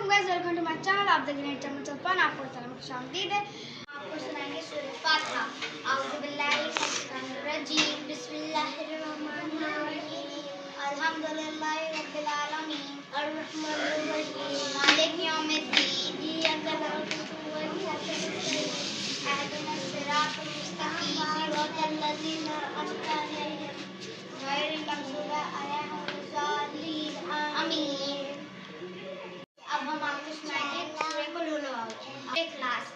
Assalamualaikum guys, welcome to my channel. आप देख रहे हैं चमन चौपान। आपको सलाम खुशामदीद है। आपको सुनाएंगे सूरह फातिहा। औज़ु बिल्लाहि मिनश शैतानिर रजीम। बिस्मिल्लाहिर्रहमानिर्रहीम। अल्हम्दुलिल्लाहि रब्बिल आलमीन अर्रहमानिर रहीम मालिकि यौमिद्दीन इय्याका नअबुदु व इय्याका नस्तईन इहदिनस सिरातल मुस्तकीम सिरातल लज़ीना अनअमता अलैहिम गैरिल मग़ज़ूबि अलैहिम वलद्दालीन आमीन। अब हम आपको सुनाएंगे सूरह कुल हुवल्लाहु इखलास।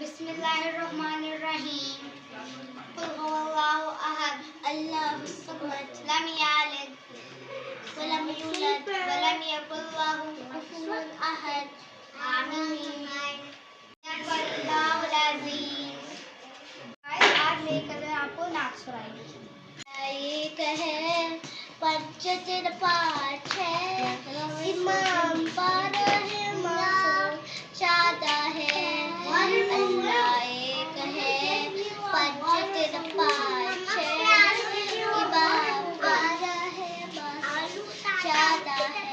बिस्मिल्लाहिर्रहमानिर्रहीम। कुल हुवल्लाहु अहद अल्लाहुस समद लम यलिद व लम यूलद व लम यकुल लहू कुफुवन अहद आमीन। सदक़ल्लाहुल अज़ीम। आज लेकर आपको नात सुनाएंगे। एक है पंचतन पाठ है इमाम बारह मासूम चादा है अल्लाह एक है पंचतन पाठ है इमाम बारह मासूम चादा है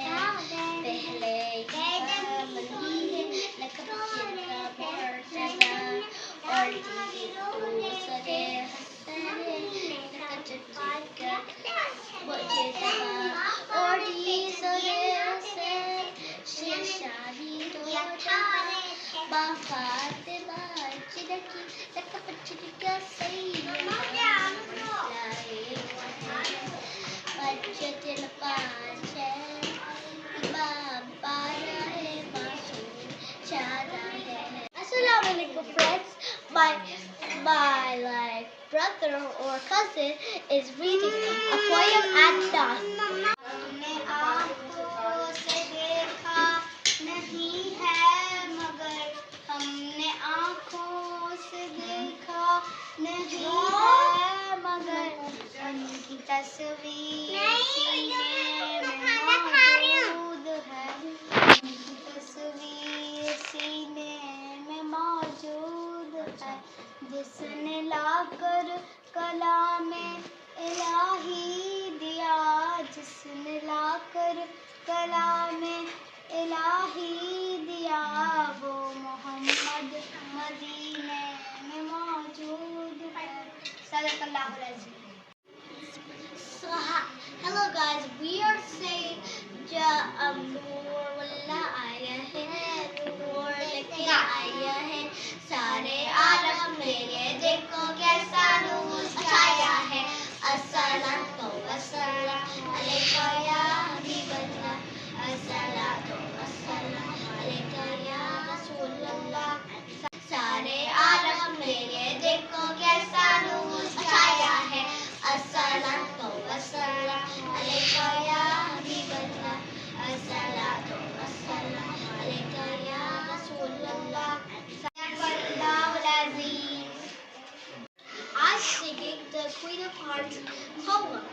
पहले इमाम अली है लकब जिनका मर्तबा और दूसरे हसन है और शादी बाफातिमा चिदकी तक पचका सही पंचतन पाँच है इमाम बारह मासूम चादा है। Assalamu alaikum friends. My brother or cousin is reading a poem at dusk. हमने आँखों से देखा नहीं है मगर हमने आँखों से देखा नहीं है मगर उनकी तस्वीर सीने में मौजूद है। उनकी तस्वीर सीने में मौजूद है जिसने लाकर कलामे इलाही दिया जिसने लाकर कलामे इलाही दिया वो मोहम्मद मदीने में मौजूद है। सदक़ल्लाहुल अज़ीम। So hello guys, we are saying नूर वल्ला आया है नूर लेके आया है सारे आलम में ये देखो कैसा नूर छाया है। अस्सलातु वस्सलाम अलैका या हबीबल्लाह अस्सलातु वस्सलाम अलैका या रसूलल्लाह सारे आलम में ये देखो कैसा नूर छाया है। अस्सलातु वस्सलाम अलैका या हबीबल्लाह अस्सलातु वस्सलाम अलैका या रसूलल्लाह सल्लल्लाहु अलैहि। I'm singing the Queen of Hearts poem.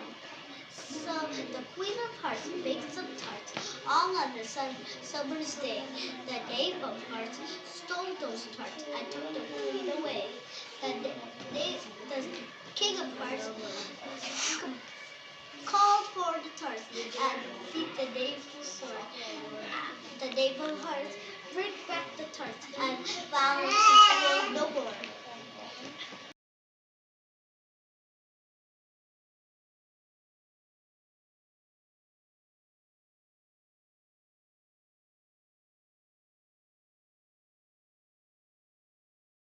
So the Queen of Hearts baked some tarts all on the summer's day. The Knave of Hearts stole those tarts and took the Queen away. The King of Hearts called for the tarts and beat the Knave sword. The Knave of Hearts bring back the tarts and found his sword no more.